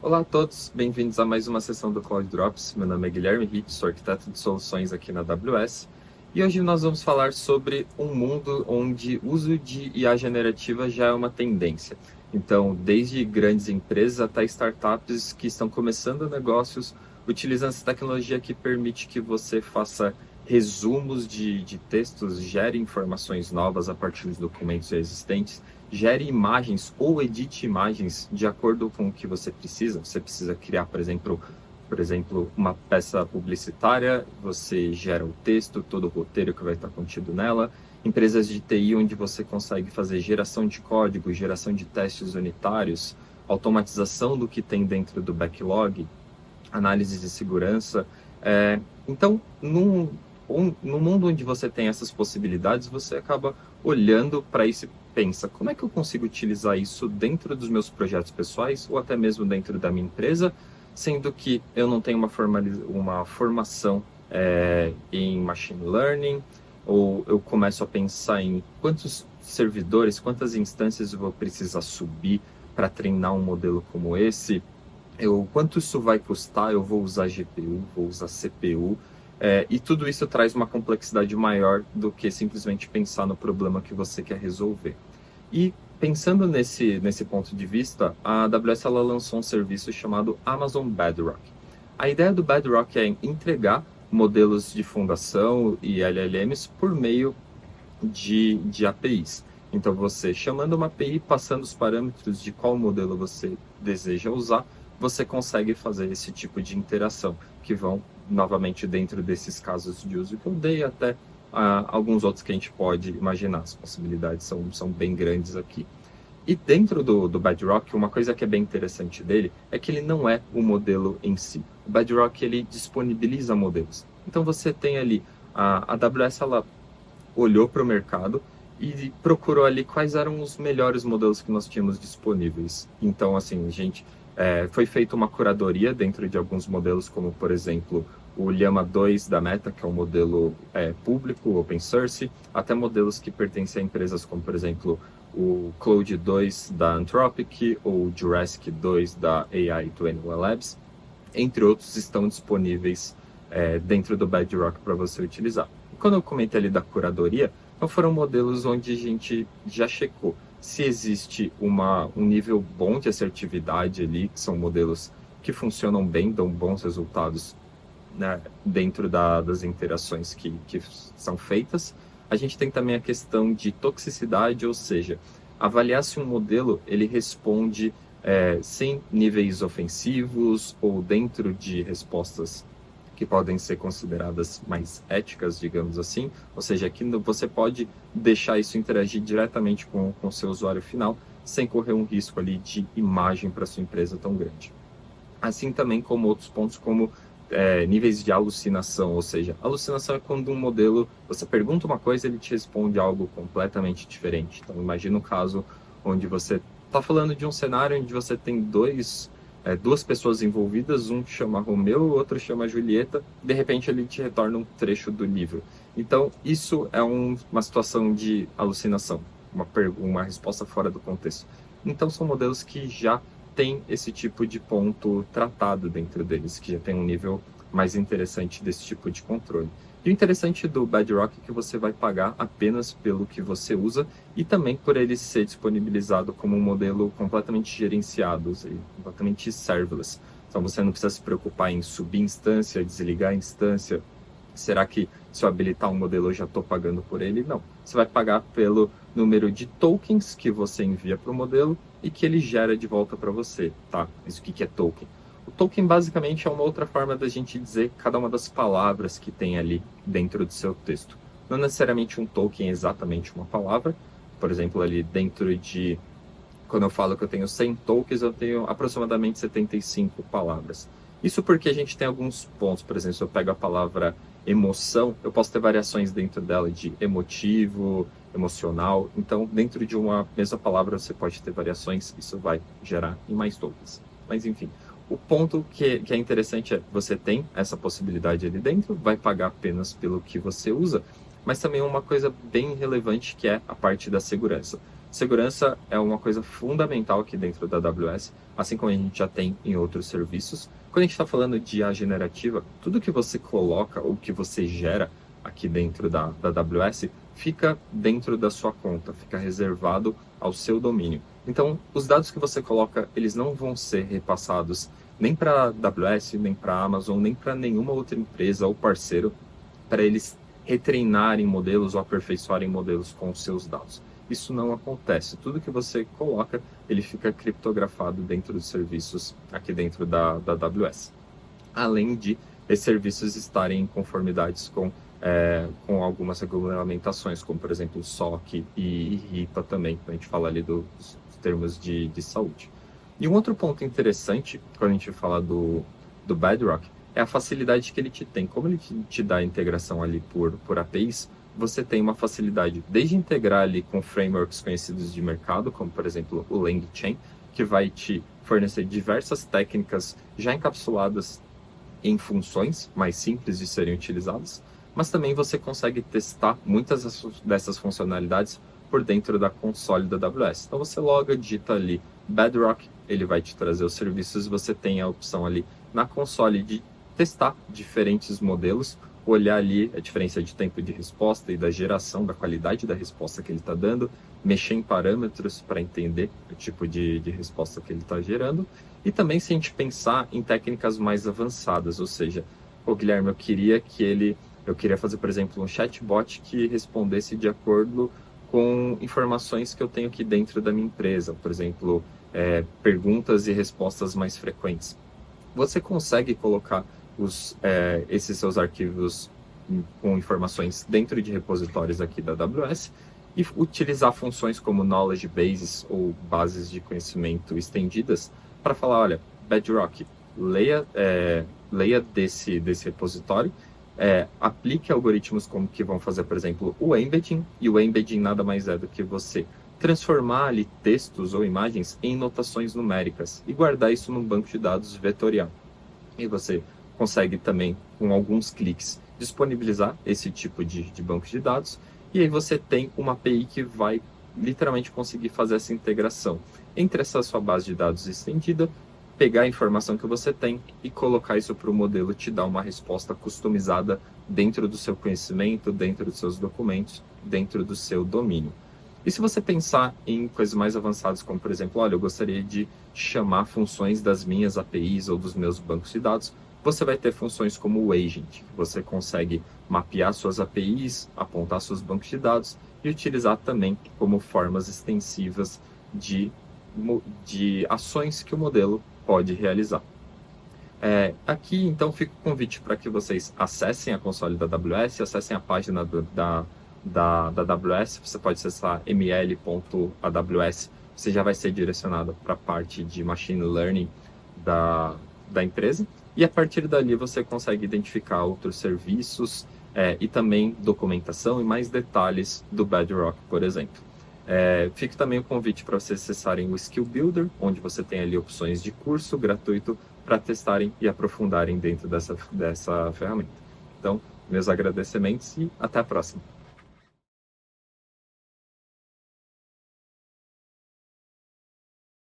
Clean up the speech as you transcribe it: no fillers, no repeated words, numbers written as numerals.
Olá a todos, bem-vindos a mais uma sessão do Cloud Drops. Meu nome é Guilherme Ritt, sou arquiteto de soluções aqui na AWS. E hoje nós vamos falar sobre um mundo onde o uso de IA generativa já é uma tendência. Então, desde grandes empresas até startups que estão começando negócios utilizando essa tecnologia que permite que você faça resumos de textos, gere informações novas a partir dos documentos existentes, gere imagens ou edite imagens de acordo com o que você precisa. Você precisa criar, por exemplo, uma peça publicitária, você gera o texto, todo o roteiro que vai estar contido nela. Empresas de TI onde você consegue fazer geração de código, geração de testes unitários, automatização do que tem dentro do backlog, análise de segurança. Então, no mundo onde você tem essas possibilidades, você acaba olhando para isso e pensa, como é que eu consigo utilizar isso dentro dos meus projetos pessoais ou até mesmo dentro da minha empresa, sendo que eu não tenho uma formação em machine learning, ou eu começo a pensar em quantos servidores, quantas instâncias eu vou precisar subir para treinar um modelo como esse, quanto isso vai custar, eu vou usar GPU, vou usar CPU, e tudo isso traz uma complexidade maior do que simplesmente pensar no problema que você quer resolver. E pensando nesse ponto de vista, a AWS ela lançou um serviço chamado Amazon Bedrock. A ideia do Bedrock é entregar modelos de fundação e LLMs por meio de APIs. Então, você chamando uma API, passando os parâmetros de qual modelo você deseja usar, você consegue fazer esse tipo de interação, que vão, novamente, dentro desses casos de uso que eu dei, até alguns outros que a gente pode imaginar. As possibilidades são bem grandes aqui. E dentro do Bedrock, uma coisa que é bem interessante dele é que ele não é o modelo em si. O Bedrock, ele disponibiliza modelos. Então, você tem ali, a AWS, ela olhou para o mercado e procurou ali quais eram os melhores modelos que nós tínhamos disponíveis. Então, assim, foi feita uma curadoria dentro de alguns modelos, como, por exemplo, o Llama 2 da Meta, que é um modelo público, open source, até modelos que pertencem a empresas como, por exemplo, o Claude 2 da Anthropic ou o Jurassic 2 da AI21 Labs, entre outros, estão disponíveis dentro do Bedrock para você utilizar. E quando eu comentei ali da curadoria, então foram modelos onde a gente já checou se existe um nível bom de assertividade ali, que são modelos que funcionam bem, dão bons resultados, né, dentro das interações que são feitas. A gente tem também a questão de toxicidade, ou seja, avaliar se um modelo ele responde sem níveis ofensivos ou dentro de respostas que podem ser consideradas mais éticas, digamos assim, ou seja, que você pode deixar isso interagir diretamente com o seu usuário final, sem correr um risco ali de imagem para sua empresa tão grande. Assim também como outros pontos como níveis de alucinação, ou seja, alucinação é quando um modelo, você pergunta uma coisa e ele te responde algo completamente diferente. Então imagina um caso onde você está falando de um cenário onde você tem duas pessoas envolvidas, um chama Romeu, o outro chama Julieta, de repente ele te retorna um trecho do livro. Então, isso é uma situação de alucinação, uma resposta fora do contexto. Então, são modelos que já têm esse tipo de ponto tratado dentro deles, que já tem um nível mais interessante desse tipo de controle. E o interessante do Bedrock é que você vai pagar apenas pelo que você usa e também por ele ser disponibilizado como um modelo completamente gerenciado, completamente serverless. Então você não precisa se preocupar em subir instância, desligar instância. Será que se eu habilitar um modelo eu já estou pagando por ele? Não. Você vai pagar pelo número de tokens que você envia para o modelo e que ele gera de volta para você, tá? Isso o que é token? O token basicamente é uma outra forma da gente dizer cada uma das palavras que tem ali dentro do seu texto. Não necessariamente um token é exatamente uma palavra. Por exemplo, ali dentro quando eu falo que eu tenho 100 tokens, eu tenho aproximadamente 75 palavras. Isso porque a gente tem alguns pontos. Por exemplo, se eu pego a palavra emoção, eu posso ter variações dentro dela de emotivo, emocional. Então, dentro de uma mesma palavra, você pode ter variações. Isso vai gerar em mais tokens. Mas, enfim. O ponto que é interessante é você tem essa possibilidade ali dentro, vai pagar apenas pelo que você usa, mas também uma coisa bem relevante que é a parte da segurança. Segurança é uma coisa fundamental aqui dentro da AWS, assim como a gente já tem em outros serviços. Quando a gente está falando de IA generativa, tudo que você coloca ou que você gera aqui dentro da AWS fica dentro da sua conta, fica reservado ao seu domínio. Então, os dados que você coloca, eles não vão ser repassados nem para a AWS, nem para a Amazon, nem para nenhuma outra empresa ou parceiro, para eles retreinarem modelos ou aperfeiçoarem modelos com os seus dados. Isso não acontece. Tudo que você coloca, ele fica criptografado dentro dos serviços aqui dentro da AWS. Além de esses serviços estarem em conformidades com algumas regulamentações, como por exemplo o SOC e RIPA também, quando a gente fala ali dos termos de saúde. E um outro ponto interessante, quando a gente fala do Bedrock, é a facilidade que ele te tem. Como ele te dá a integração ali por APIs, você tem uma facilidade desde integrar ali com frameworks conhecidos de mercado, como por exemplo o LangChain, que vai te fornecer diversas técnicas já encapsuladas em funções mais simples de serem utilizadas, mas também você consegue testar muitas dessas funcionalidades por dentro da console da AWS. Então você loga, digita ali Bedrock, ele vai te trazer os serviços, você tem a opção ali na console de testar diferentes modelos, olhar ali a diferença de tempo de resposta e da geração, da qualidade da resposta que ele está dando, mexer em parâmetros para entender o tipo de resposta que ele está gerando, e também se a gente pensar em técnicas mais avançadas, ou seja, Guilherme, eu queria fazer, por exemplo, um chatbot que respondesse de acordo com informações que eu tenho aqui dentro da minha empresa, por exemplo, perguntas e respostas mais frequentes. Você consegue colocar esses seus arquivos com informações dentro de repositórios aqui da AWS e utilizar funções como knowledge bases ou bases de conhecimento estendidas para falar, olha, Bedrock, leia desse repositório, aplique algoritmos como que vão fazer, por exemplo, o embedding, e o embedding nada mais é do que você transformar ali textos ou imagens em notações numéricas e guardar isso num banco de dados vetorial. E você consegue também, com alguns cliques, disponibilizar esse tipo de banco de dados, e aí você tem uma API que vai literalmente conseguir fazer essa integração entre essa sua base de dados estendida, pegar a informação que você tem e colocar isso para o modelo te dar uma resposta customizada dentro do seu conhecimento, dentro dos seus documentos, dentro do seu domínio. E se você pensar em coisas mais avançadas, como por exemplo, olha, eu gostaria de chamar funções das minhas APIs ou dos meus bancos de dados, você vai ter funções como o Agent, que você consegue mapear suas APIs, apontar seus bancos de dados e utilizar também como formas extensivas de ações que o modelo pode realizar. Aqui, então, fica o convite para que vocês acessem a console da AWS, acessem a página da AWS, você pode acessar ml.aws, você já vai ser direcionado para a parte de Machine Learning da empresa, e a partir dali você consegue identificar outros serviços e também documentação e mais detalhes do Bedrock, por exemplo. Fica também o convite para vocês acessarem o Skill Builder, onde você tem ali opções de curso gratuito para testarem e aprofundarem dentro dessa ferramenta. Então, meus agradecimentos e até a próxima.